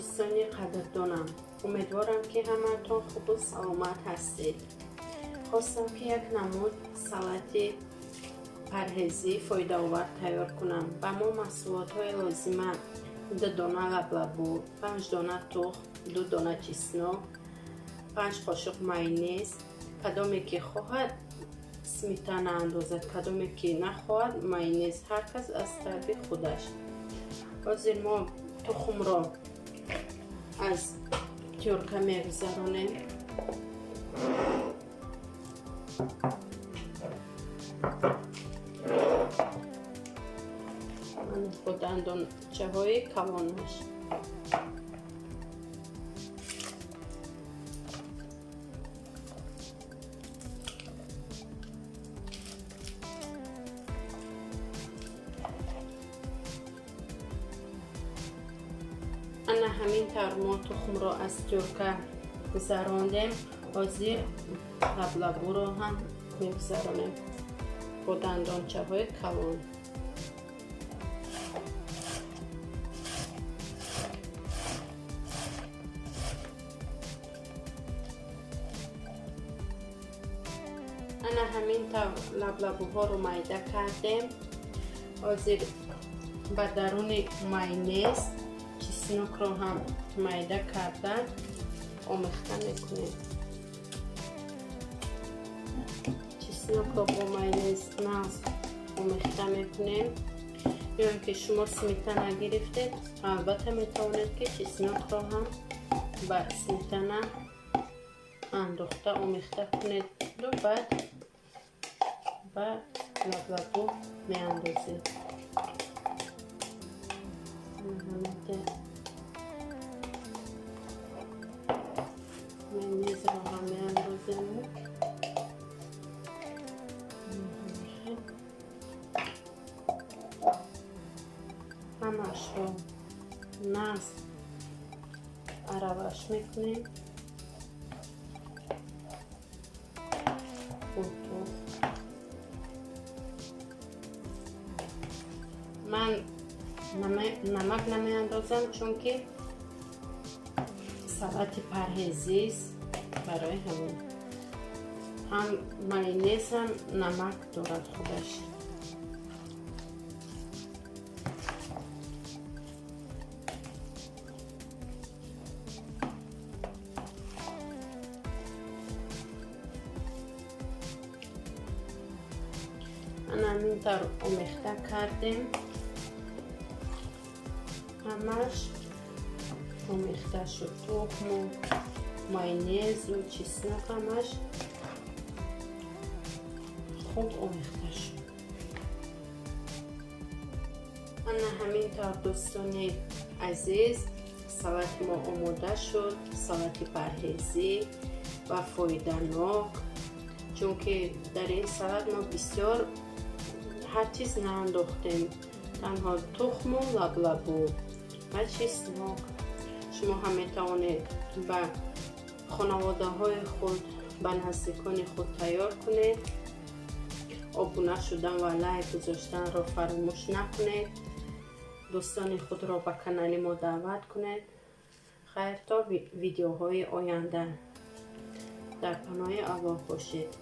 دوستانی قدردانم، امیدوارم که همتون خوب و سلامت هستید. خواستم که یک نمود سالاد پرهیزی فایده‌آور تیار کنم. با ما محصولات‌های لازمه 2 دانه لبلبو، 5 دانه تخم، 2 دانه چسناک، 5 قاشق مایونز. کدامی که خواهد سمیتانه اندازد، کدامی که نخواهد مایونز، هر کس از طبع خودش. حاضر ما تخم را از تیورکا میگذرانیم. من با دندانچه های کلانش انا همین طور ما تخم را از تیورکا گذراندیم. حاضر لبلبو را هم میگذرانیم با دندانچه های کلان. انا همین طور لبلبوها رو میده کردیم. حاضر به درون مایونز چسناک رو هم میده کرده آمیخته میکنیم. چسناک رو با مایونز آمیخته میکنیم. یا که شما سمیتانه گرفتید، البته میتوانید که چسناک رو هم با سمیتانه انداخته آمیخته کنید و بعد با لبلبو میاندازید. مایونز رو هم میاندازیم. همش رو عربش میکنیم. من نمک نمی اندازم چون که سالاد پرهیزی است. برای همون هم مایونز هم نمک دارد خودش. من همین طور آمیخته کردیم. همش آمیخته شد. تخم و مایونز و چسناک همش خوب آمیخته شد. من همین طور دوستان عزیز سالاد ما آماده شد. سالاد پرهیزی و فایده‌ناک، چون که در این سالاد ما بسیار هر چیز نانداختیم، تنها تخم و لبلبو و چسناک. شما هم میتوانید به خانواده های خود، به نزدیکان خود تیار کنید. آبونه شدن و لایک گذاشتن را فراموش نکنید. دوستان خود را به کانال ما دعوت کنید. خیر تا ویدیوهای آینده. در پناه الله باشید.